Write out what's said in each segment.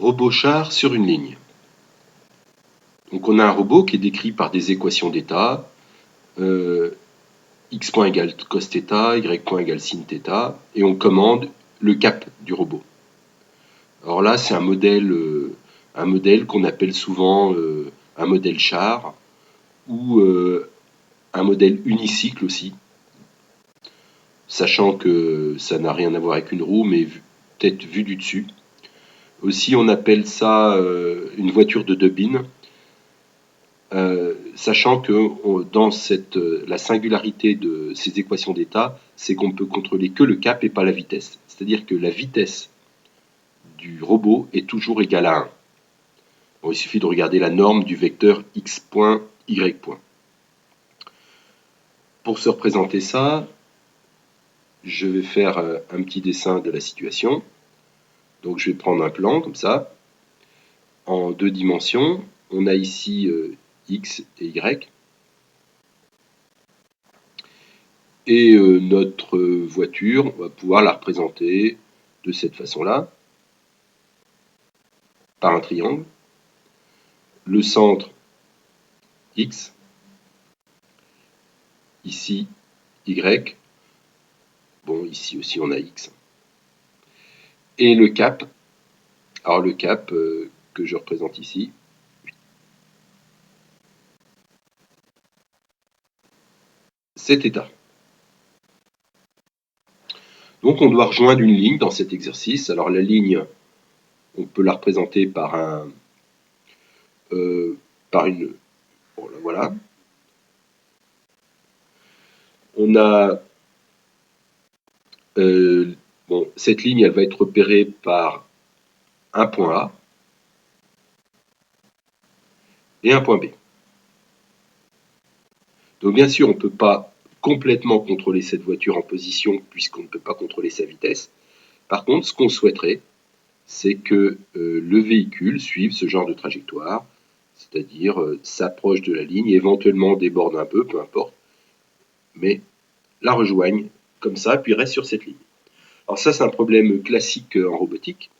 Robot char sur une ligne. Donc on a un robot qui est décrit par des équations d'état, x point égale cos θ, y point égale sin θ, et on commande le cap du robot. Alors là, c'est un modèle qu'on appelle souvent un modèle char, ou un modèle unicycle aussi, sachant que ça n'a rien à voir avec une roue, mais peut-être vu du dessus. Aussi, on appelle ça une voiture de Debine, sachant que dans la singularité de ces équations d'état, c'est qu'on ne peut contrôler que le cap et pas la vitesse. C'est-à-dire que la vitesse du robot est toujours égale à 1. Bon, il suffit de regarder la norme du vecteur x point, y point. Pour se représenter ça, je vais faire un petit dessin de la situation. Donc je vais prendre un plan comme ça, en 2 dimensions. On a ici x et y. Et notre voiture, on va pouvoir la représenter de cette façon-là, par un triangle. Le centre, x. Ici, y. Bon, ici aussi on a x. Et le cap, alors le cap que je représente ici, c'est θ. Donc on doit rejoindre une ligne dans cet exercice. Alors la ligne, on peut la représenter par une... Bon, là, voilà. On a... bon, cette ligne, elle va être repérée par un point A et un point B. Donc bien sûr, on ne peut pas complètement contrôler cette voiture en position puisqu'on ne peut pas contrôler sa vitesse. Par contre, ce qu'on souhaiterait, c'est que le véhicule suive ce genre de trajectoire, c'est-à-dire s'approche de la ligne, éventuellement déborde un peu, peu importe, mais la rejoigne comme ça, puis reste sur cette ligne. Alors ça, c'est un problème classique en robotique,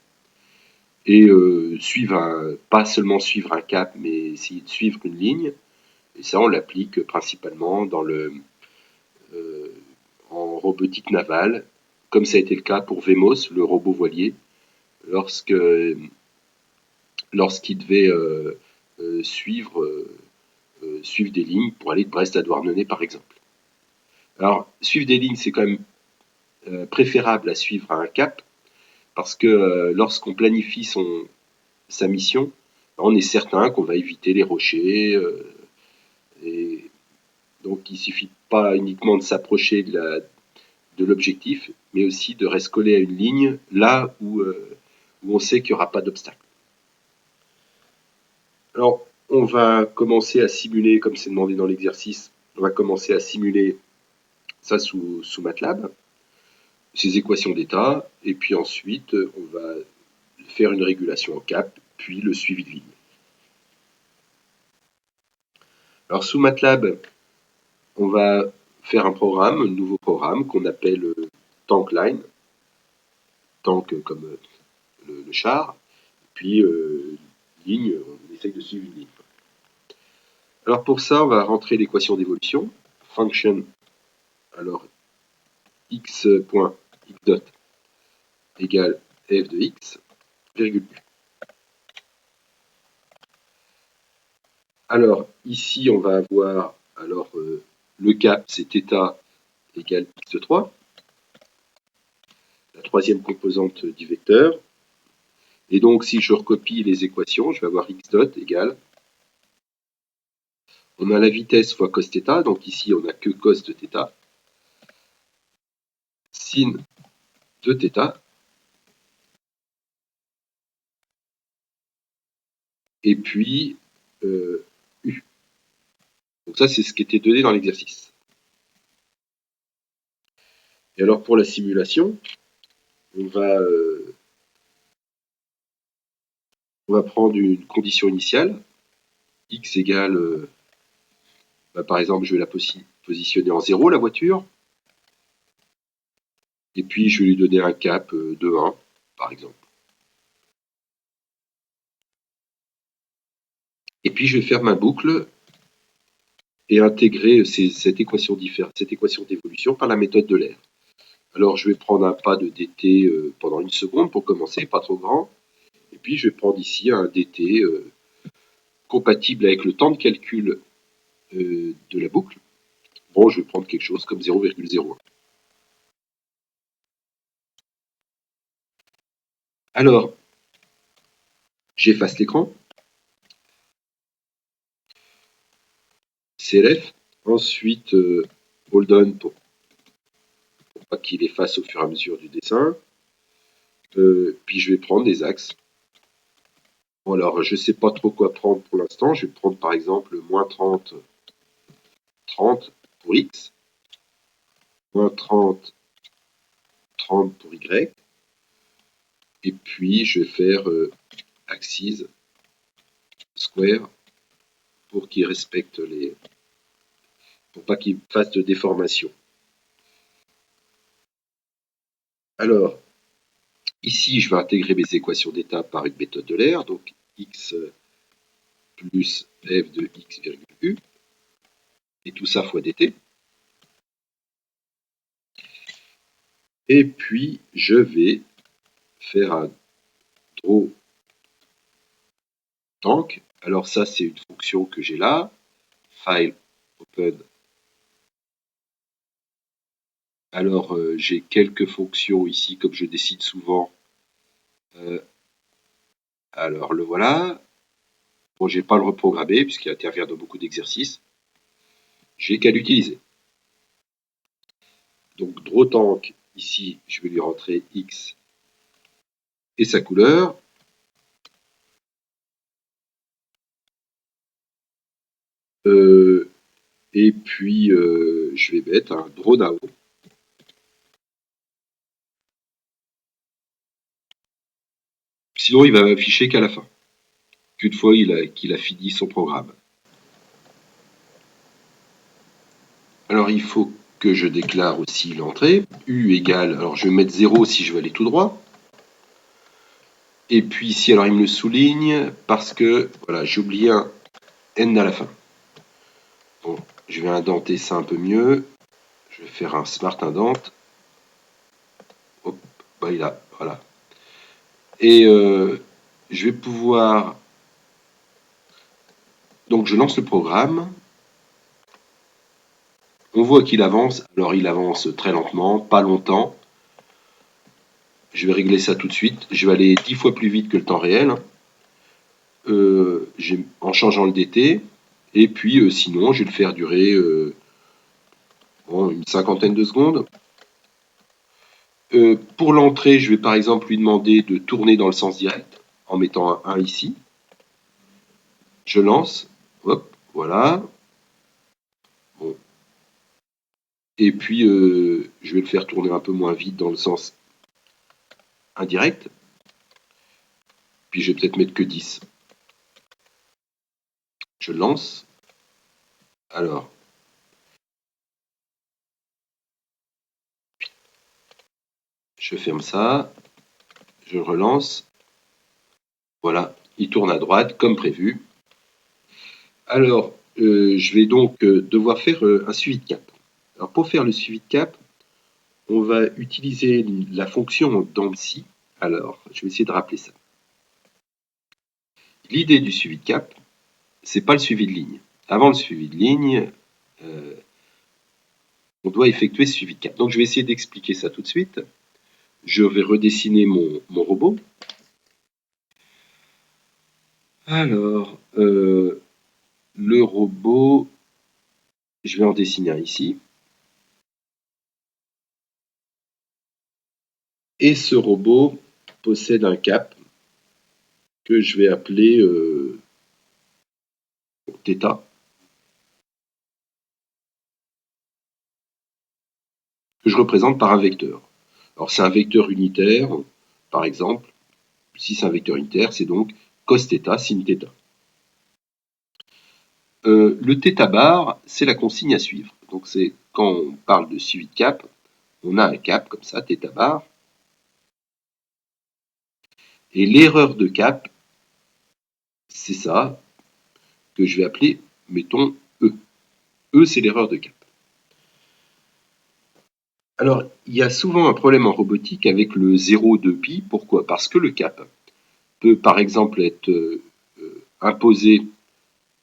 et pas seulement suivre un cap, mais essayer de suivre une ligne, et ça, on l'applique principalement en robotique navale, comme ça a été le cas pour Vemos, le robot voilier, lorsqu'il devait suivre des lignes pour aller de Brest à Douarnenez, par exemple. Alors, suivre des lignes, c'est quand même préférable à suivre un cap, parce que lorsqu'on planifie sa mission, on est certain qu'on va éviter les rochers, et donc il ne suffit pas uniquement de s'approcher de l'objectif, mais aussi de rester collé à une ligne là où on sait qu'il n'y aura pas d'obstacle. Alors, on va commencer à simuler, comme c'est demandé dans l'exercice, on va commencer à simuler ça sous MATLAB, ces équations d'état, et puis ensuite, on va faire une régulation en cap, puis le suivi de ligne. Alors, sous MATLAB, on va faire un nouveau programme qu'on appelle TankLine, tank comme le char, puis ligne, on essaye de suivre une ligne. Alors pour ça, on va rentrer l'équation d'évolution, function, alors x point x dot égale f de x, virgule u. Alors ici, on va avoir, alors le cap, c'est θ égale x de 3, la troisième composante du vecteur. Et donc, si je recopie les équations, je vais avoir x dot égale, on a la vitesse fois cos θ, donc ici, on n'a que cos de θ, sin de θ, et puis u. Donc ça, c'est ce qui était donné dans l'exercice. Et alors, pour la simulation, on va prendre une condition initiale, x égale, par exemple, je vais la positionner en 0, la voiture, et puis je vais lui donner un cap de 1, par exemple. Et puis je vais faire ma boucle et intégrer cette équation d'évolution par la méthode de l'air. Alors je vais prendre un pas de dt pendant 1 seconde pour commencer, pas trop grand. Et puis je vais prendre ici un dt compatible avec le temps de calcul de la boucle. Bon, je vais prendre quelque chose comme 0,01. Alors, j'efface l'écran. CLF. Ensuite, hold on pour pas qu'il efface au fur et à mesure du dessin. Puis je vais prendre des axes. Bon, alors, je ne sais pas trop quoi prendre pour l'instant. Je vais prendre par exemple moins 30, 30 pour X, moins 30, 30 pour Y. Et puis, je vais faire axis, square, pour qu'il respecte les... pour pas qu'il fasse de déformation. Alors, ici, je vais intégrer mes équations d'état par une méthode de l'air. Donc, x plus f de x virgule u. Et tout ça fois dt. Et puis, je vais faire un draw tank. Alors ça, c'est une fonction que j'ai là. File, open. Alors, j'ai quelques fonctions ici, comme je décide souvent. Alors, le voilà. Bon, je vais pas le reprogrammer, puisqu'il intervient dans beaucoup d'exercices. J'ai qu'à l'utiliser. Donc, drawTank, ici, je vais lui rentrer X et sa couleur. Et puis, je vais mettre un drawNow. Sinon, il va afficher qu'à la fin, qu'une fois qu'il a fini son programme. Alors, il faut que je déclare aussi l'entrée. U égale, alors je vais mettre 0 si je veux aller tout droit. Et puis ici, alors il me le souligne parce que, voilà, j'ai oublié un N à la fin. Bon, je vais indenter ça un peu mieux. Je vais faire un smart indent. Hop, bah il a, voilà. Et je vais pouvoir... Donc je lance le programme. On voit qu'il avance. Alors il avance très lentement, pas longtemps. Je vais régler ça tout de suite. Je vais aller 10 fois plus vite que le temps réel. En changeant le dt. Et puis sinon, je vais le faire durer une cinquantaine de secondes. Pour l'entrée, je vais par exemple lui demander de tourner dans le sens direct en mettant un 1 ici. Je lance. Hop, voilà. Bon. Et puis, je vais le faire tourner un peu moins vite dans le sens indirect. Puis, je vais peut-être mettre que 10. Je lance. Alors. Je ferme ça. Je relance. Voilà. Il tourne à droite comme prévu. Alors, je vais donc devoir faire un suivi de cap. Alors, pour faire le suivi de cap, on va utiliser la fonction d'ANSI. Alors, je vais essayer de rappeler ça. L'idée du suivi de cap, c'est pas le suivi de ligne. Avant le suivi de ligne, on doit effectuer ce suivi de cap. Donc, je vais essayer d'expliquer ça tout de suite. Je vais redessiner mon robot. Alors, le robot, je vais en dessiner un ici. Et ce robot possède un cap que je vais appeler θ. Que je représente par un vecteur. Alors, c'est un vecteur unitaire, par exemple. Si c'est un vecteur unitaire, c'est donc cos θ, sin θ. Le θ bar, c'est la consigne à suivre. Donc, c'est quand on parle de suivi de cap, on a un cap comme ça, θ bar. Et l'erreur de cap, c'est ça. que je vais appeler, mettons, E. E, c'est l'erreur de cap. Alors, il y a souvent un problème en robotique avec le 0 de pi. Pourquoi? Parce que le cap peut, par exemple, être imposé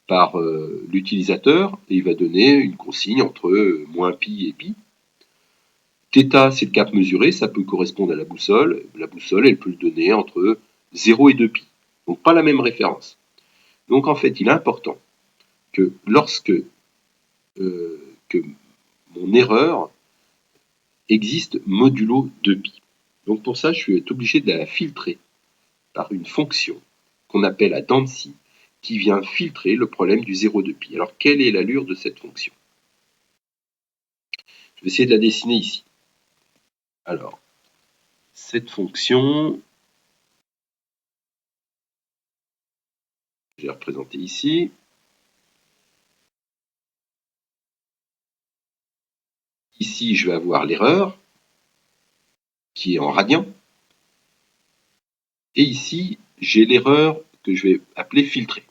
par l'utilisateur et il va donner une consigne entre moins pi et pi. Θ, c'est le cap mesuré, ça peut correspondre à la boussole. La boussole, elle peut le donner entre 0 et 2 pi. Donc, pas la même référence. Donc, en fait, il est important que lorsque que mon erreur existe modulo 2pi. Donc, pour ça, je suis obligé de la filtrer par une fonction qu'on appelle la Dancy, qui vient filtrer le problème du 0 de pi. Alors, quelle est l'allure de cette fonction? Je vais essayer de la dessiner ici. Alors, cette fonction, je vais la représenter ici. Ici, je vais avoir l'erreur, qui est en radians. Et ici, j'ai l'erreur que je vais appeler filtrée.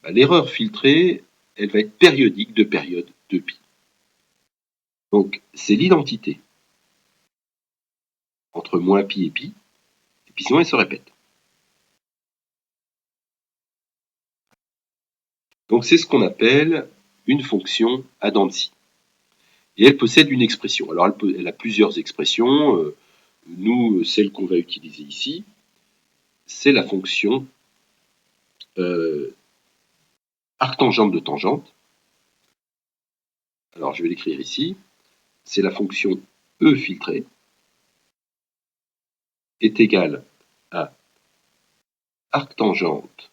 L'erreur filtrée, elle va être périodique de période de pi. Donc, c'est l'identité entre moins pi, et puis sinon elle se répète. Donc, c'est ce qu'on appelle une fonction à Dancy. Et elle possède une expression. Alors, elle a plusieurs expressions. Nous, celle qu'on va utiliser ici, c'est la fonction arctangente de tangente. Alors, je vais l'écrire ici. C'est la fonction E filtrée est égale à arctangente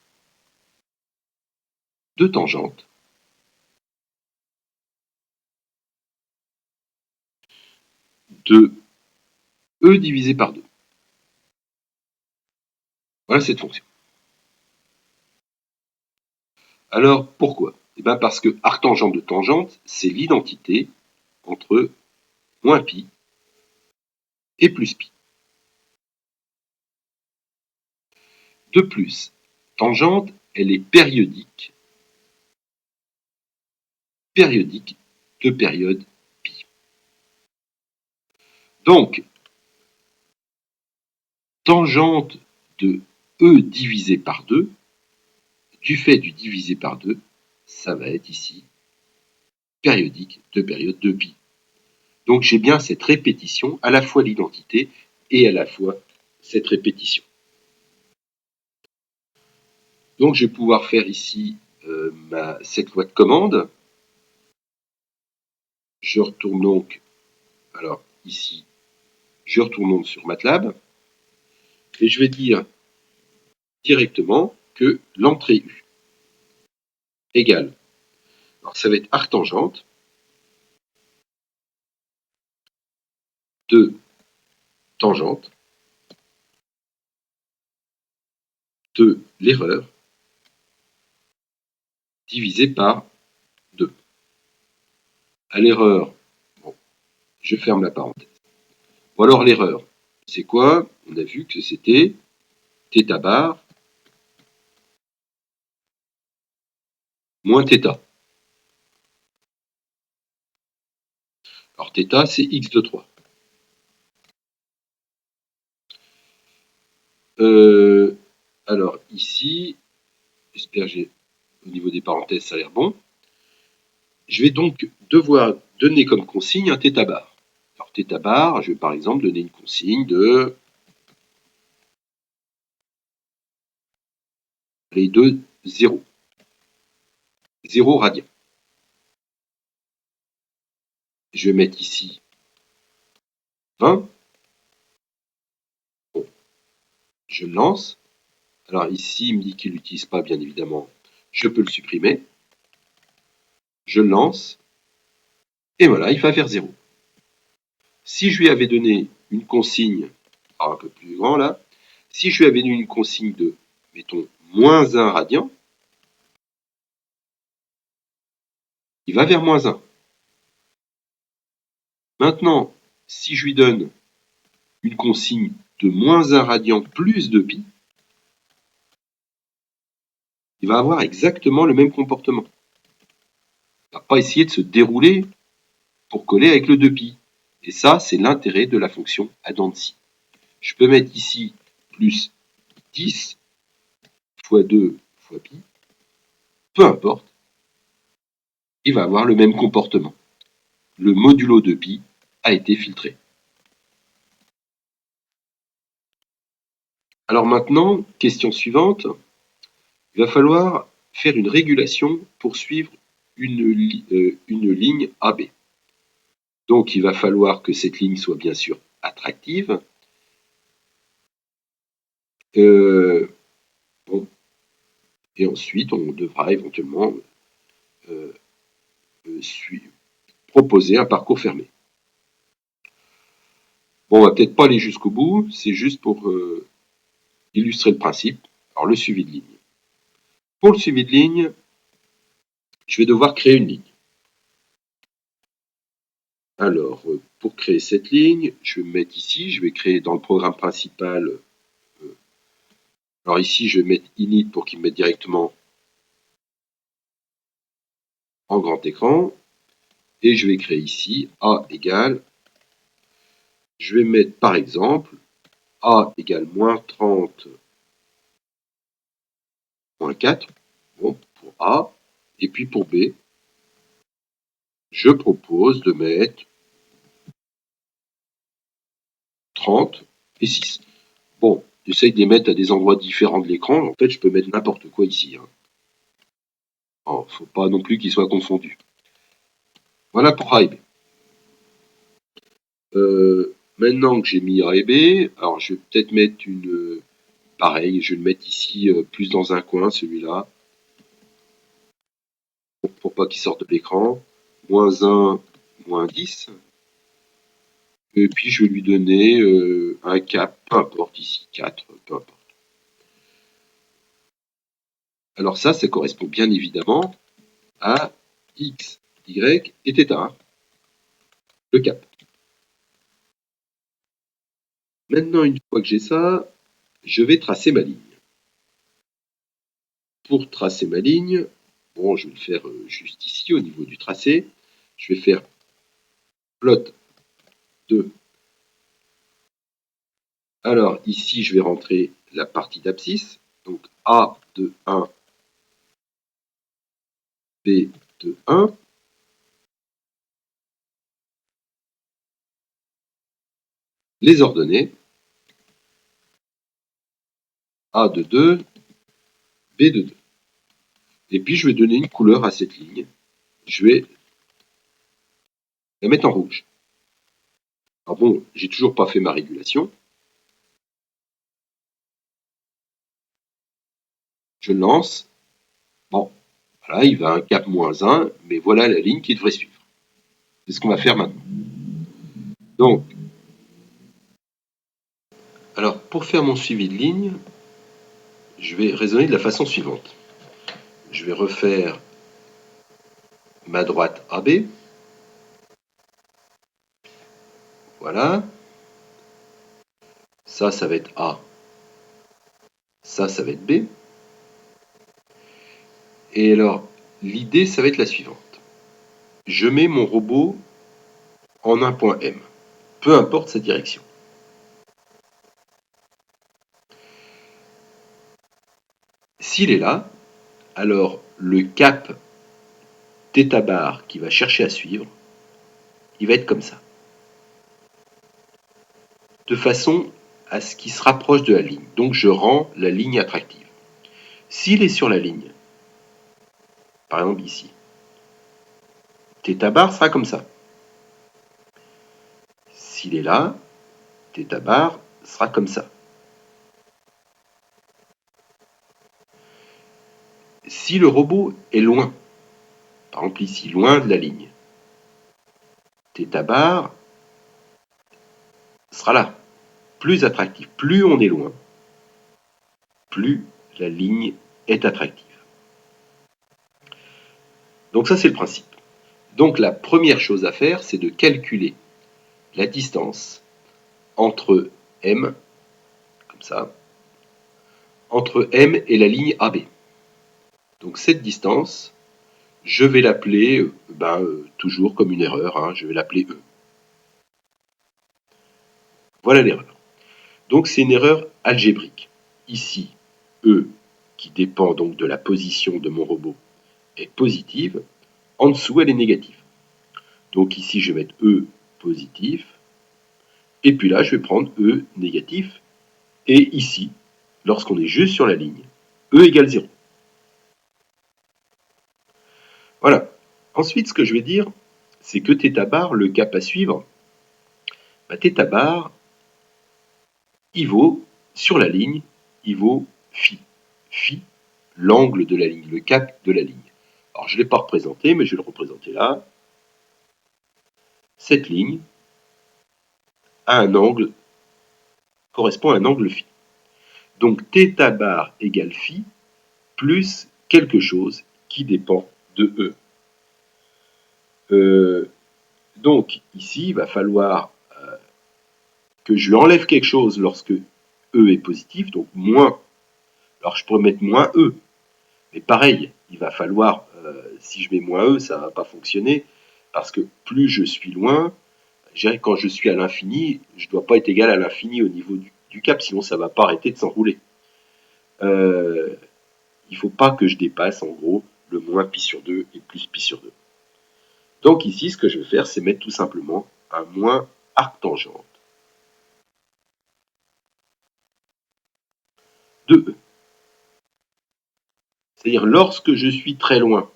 de tangente de E divisé par 2. Voilà cette fonction. Alors, pourquoi? Eh bien parce que arctangente de tangente, c'est l'identité entre moins pi et plus pi. De plus, tangente, elle est périodique de période pi. Donc, tangente de E divisé par 2, du fait du divisé par 2, ça va être ici périodique de période de pi. Donc j'ai bien cette répétition, à la fois l'identité et à la fois cette répétition. Donc je vais pouvoir faire ici cette voie de commande. Je retourne donc, alors ici, je retourne donc sur MATLAB et je vais dire directement que l'entrée U égale, alors ça va être arctangente de tangente de l'erreur divisé par 2. À l'erreur, bon, je ferme la parenthèse. Ou alors l'erreur, c'est quoi? On a vu que c'était θ bar moins θ. Alors θ, c'est x de 3. Alors ici, j'espère que au niveau des parenthèses, ça a l'air bon. Je vais donc devoir donner comme consigne un θ bar. Alors θ bar, je vais par exemple donner une consigne de les deux 0. 0 radian. Je vais mettre ici 20. Bon, je lance. Alors ici, il me dit qu'il n'utilise pas, bien évidemment. Je peux le supprimer. Je lance. Et voilà, il va vers 0. Si je lui avais donné une consigne, un peu plus grand là, si je lui avais donné une consigne de, mettons, moins 1 radian, il va vers moins 1. Maintenant, si je lui donne une consigne de moins 1 radian plus 2 pi, il va avoir exactement le même comportement. Il ne va pas essayer de se dérouler pour coller avec le 2pi. Et ça, c'est l'intérêt de la fonction add-onSy. Je peux mettre ici plus 10 fois 2 fois pi, peu importe, il va avoir le même comportement. Le modulo de pi a été filtré. Alors maintenant, question suivante, il va falloir faire une régulation pour suivre une ligne AB. Donc il va falloir que cette ligne soit bien sûr attractive. Bon. Et ensuite, on devra éventuellement proposer un parcours fermé. Bon, on va peut-être pas aller jusqu'au bout, c'est juste pour illustrer le principe. Alors le suivi de ligne. Pour le suivi de ligne, je vais devoir créer une ligne. Alors, pour créer cette ligne, je vais me mettre ici, je vais créer dans le programme principal. Alors ici, je vais mettre init pour qu'il me mette directement en grand écran. Et je vais créer ici A égale, je vais mettre par exemple A égale moins 30, moins 4, bon, pour A. Et puis pour B, je propose de mettre 30 et 6. Bon, j'essaye de les mettre à des endroits différents de l'écran. En fait, je peux mettre n'importe quoi ici. Il ne faut pas non plus qu'ils soient confondus. Voilà pour A et B. Maintenant que j'ai mis A et B, alors je vais peut-être mettre une... pareil, je vais le mettre ici plus dans un coin, celui-là. Pour pas qu'il sorte de l'écran. Moins 1, moins 10. Et puis je vais lui donner un cap, peu importe ici, 4, peu importe. Alors ça correspond bien évidemment à X, Y et θ, le cap. Maintenant, une fois que j'ai ça, je vais tracer ma ligne. Pour tracer ma ligne, bon, je vais le faire juste ici au niveau du tracé. Je vais faire plot de. Alors ici, je vais rentrer la partie d'abscisse. Donc A de 1, B de 1. Les ordonnées. A de 2, B de 2. Et puis, je vais donner une couleur à cette ligne. Je vais la mettre en rouge. Alors bon, j'ai toujours pas fait ma régulation. Je lance. Bon, voilà, il va à un cap moins 1, mais voilà la ligne qu'il devrait suivre. C'est ce qu'on va faire maintenant. Donc, alors pour faire mon suivi de ligne, je vais raisonner de la façon suivante. Je vais refaire ma droite AB. Voilà. Ça va être A. Ça va être B. Et alors, l'idée, ça va être la suivante. Je mets mon robot en un point M, peu importe sa direction. S'il est là, alors le cap θ bar qui va chercher à suivre, il va être comme ça. De façon à ce qu'il se rapproche de la ligne. Donc je rends la ligne attractive. S'il est sur la ligne, par exemple ici, θ bar sera comme ça. S'il est là, θ bar sera comme ça. Si le robot est loin, par exemple ici, loin de la ligne, θ bar sera là, plus attractif. Plus on est loin, plus la ligne est attractive. Donc ça, c'est le principe. Donc la première chose à faire, c'est de calculer la distance entre M, comme ça, entre M et la ligne AB. Donc cette distance, je vais l'appeler toujours comme une erreur, hein, je vais l'appeler E. Voilà l'erreur. Donc c'est une erreur algébrique. Ici, E, qui dépend donc de la position de mon robot, est positive. En dessous, elle est négative. Donc ici, je vais mettre E positif. Et puis là, je vais prendre E négatif. Et ici, lorsqu'on est juste sur la ligne, E égale 0. Voilà. Ensuite, ce que je vais dire, c'est que θ bar, le cap à suivre, θ bar, il vaut, sur la ligne, il vaut phi. Phi, l'angle de la ligne, le cap de la ligne. Alors, je ne l'ai pas représenté, mais je vais le représenter là. Cette ligne a un angle, correspond à un angle phi. Donc, θ bar égale phi plus quelque chose qui dépend de E. Donc, ici, il va falloir que je lui enlève quelque chose lorsque E est positif, donc moins. Alors, je pourrais mettre moins E, mais pareil, il va falloir, si je mets moins E, ça ne va pas fonctionner, parce que plus je suis loin, quand je suis à l'infini, je ne dois pas être égal à l'infini au niveau du cap, sinon ça ne va pas arrêter de s'enrouler. Il ne faut pas que je dépasse, en gros, le moins pi sur 2 et plus pi sur 2. Donc ici, ce que je vais faire, c'est mettre tout simplement un moins arctangente de E. C'est-à-dire, lorsque je suis très loin,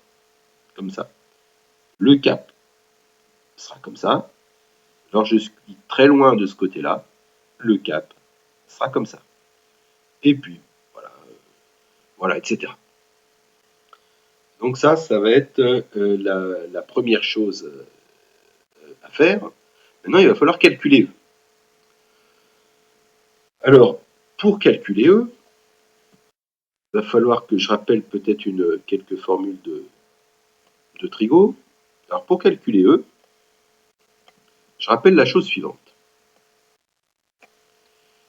comme ça, le cap sera comme ça. Lorsque je suis très loin de ce côté-là, le cap sera comme ça. Et puis, voilà, etc. Donc ça va être la première chose à faire. Maintenant, il va falloir calculer E. Alors, pour calculer E, il va falloir que je rappelle peut-être quelques formules de trigo. Alors, pour calculer E, je rappelle la chose suivante.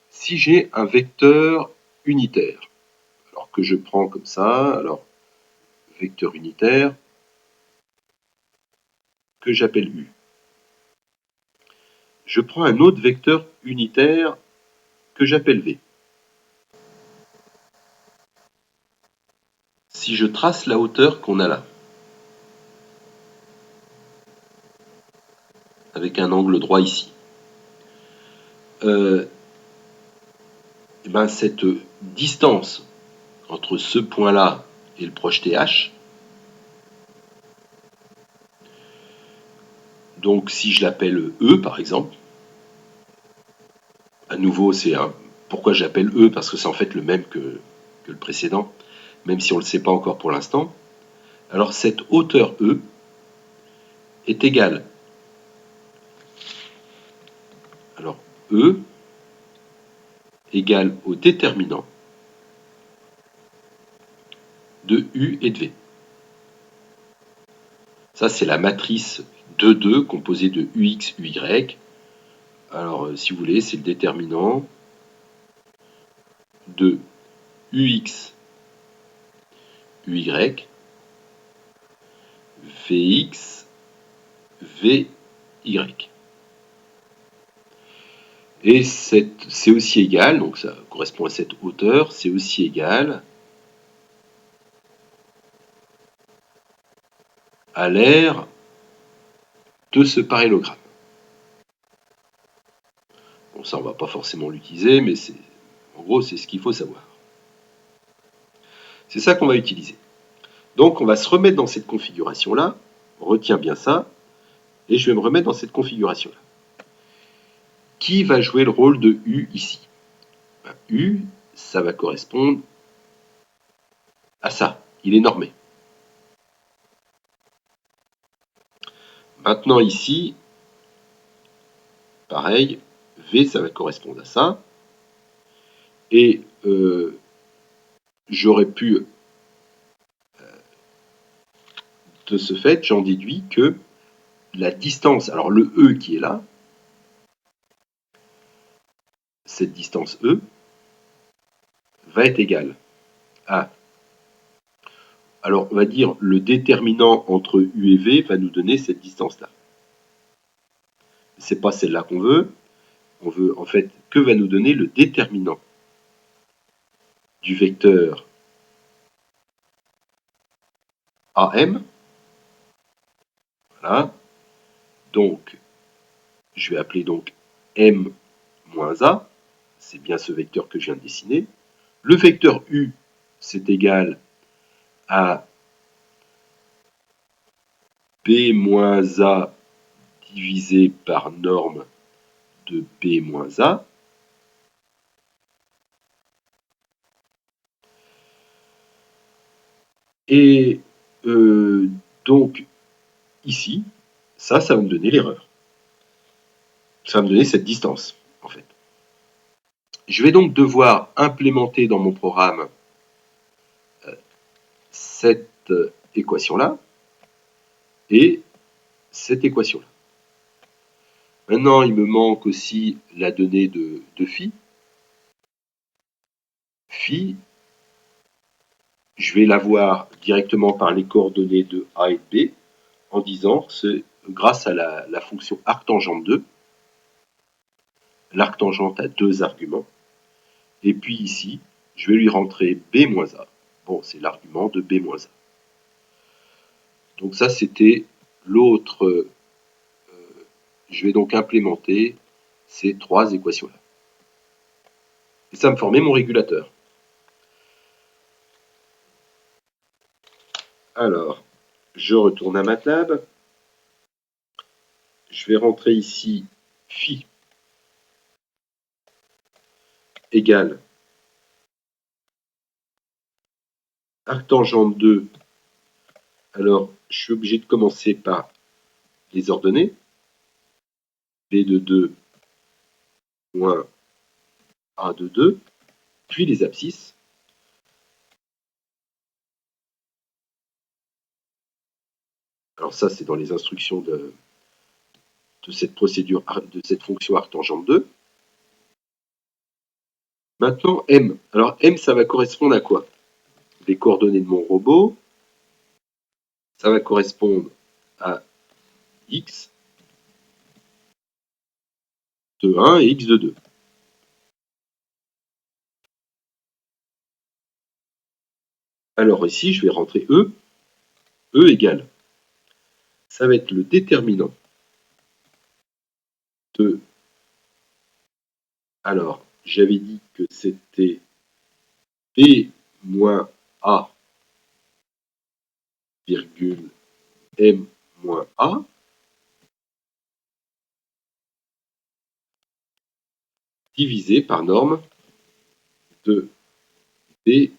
Si j'ai un vecteur unitaire, alors que je prends comme ça, alors vecteur unitaire, que j'appelle U. Je prends un autre vecteur unitaire que j'appelle V. Si je trace la hauteur qu'on a là, avec un angle droit ici, et ben cette distance entre ce point-là et le projeté H, donc si je l'appelle E par exemple, à nouveau c'est un. Pourquoi j'appelle E? Parce que c'est en fait le même que le précédent, même si on ne le sait pas encore pour l'instant. Alors cette hauteur E est égale, alors E égale au déterminant de U et de V. Ça, c'est la matrice 2,2 composée de UX, UY. Alors, si vous voulez, c'est le déterminant de UX, UY, VX, VY. Et c'est aussi égal, donc ça correspond à cette hauteur, c'est aussi égal à l'aire de ce parallélogramme. Bon, ça, on ne va pas forcément l'utiliser, mais en gros, c'est ce qu'il faut savoir. C'est ça qu'on va utiliser. Donc, on va se remettre dans cette configuration-là. On retient bien ça. Et je vais me remettre dans cette configuration-là. Qui va jouer le rôle de U ici? U, ça va correspondre à ça. Il est normé. Maintenant, ici, pareil, V, ça va correspondre à ça. Et j'aurais pu, de ce fait, j'en déduis que la distance, alors le E qui est là, cette distance E, va être égale à Alors, on va dire le déterminant entre U et V va nous donner cette distance-là. C'est pas celle-là qu'on veut. On veut, en fait, que va nous donner le déterminant du vecteur AM. Voilà. Donc, je vais appeler donc M moins A. C'est bien ce vecteur que je viens de dessiner. Le vecteur U, c'est égal à B moins A divisé par norme de B moins A. Et donc, ici, ça va me donner l'erreur. Ça va me donner cette distance, en fait. Je vais donc devoir implémenter dans mon programme cette équation-là et cette équation-là. Maintenant, il me manque aussi la donnée de phi. Phi, je vais l'avoir directement par les coordonnées de A et de B en disant c'est grâce à la fonction arctangente 2. L'arctangente a deux arguments. Et puis ici, je vais lui rentrer B moins A. Bon, c'est l'argument de B moins A. Donc ça, c'était l'autre. Je vais donc implémenter ces trois équations-là. Et ça me formait mon régulateur. Alors, je retourne à MATLAB. Je vais rentrer ici phi égale arctangente 2. Alors, je suis obligé de commencer par les ordonnées. B de 2 moins A de 2, puis les abscisses. Alors ça, c'est dans les instructions de cette procédure, de cette fonction arctangente 2. Maintenant, M. Alors, M, ça va correspondre à quoi? Les coordonnées de mon robot. Ça va correspondre à X de 1 et X de 2. Alors ici, je vais rentrer E. E égale. Ça va être le déterminant de... Alors, j'avais dit que c'était B moins A virgule M moins A divisé par norme de B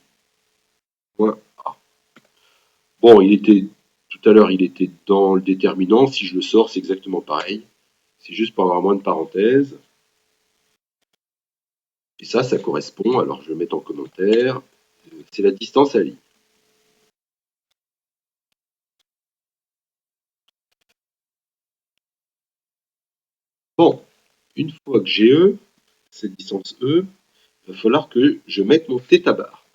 moins A. Bon, il était tout à l'heure, il était dans le déterminant. Si je le sors, c'est exactement pareil. C'est juste pour avoir moins de parenthèses. Et ça correspond, alors je vais mettre en commentaire, c'est la distance à la ligne. Bon, une fois que j'ai E, cette distance E, il va falloir que je mette mon θ bar.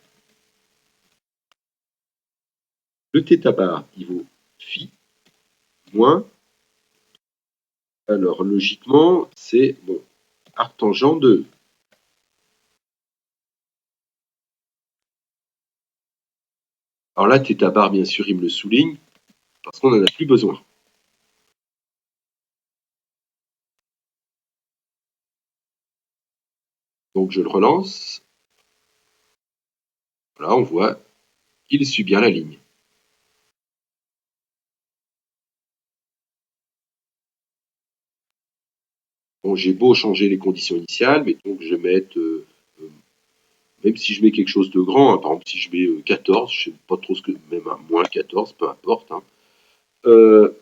Le θ bar, il vaut phi moins, alors logiquement, c'est bon, arctangent de E. Alors là, θ bar, bien sûr, il me le souligne, parce qu'on n'en a plus besoin. Donc je le relance. Voilà, on voit, il suit bien la ligne. Bon, j'ai beau changer les conditions initiales, mais donc je vais mettre, même si je mets quelque chose de grand, hein, par exemple si je mets 14, je ne sais pas trop ce que, même à moins 14, peu importe. Hein, je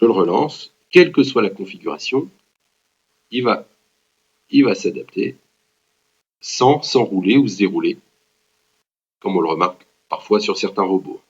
le relance, quelle que soit la configuration, il va s'adapter sans s'enrouler ou se dérouler, comme on le remarque parfois sur certains robots.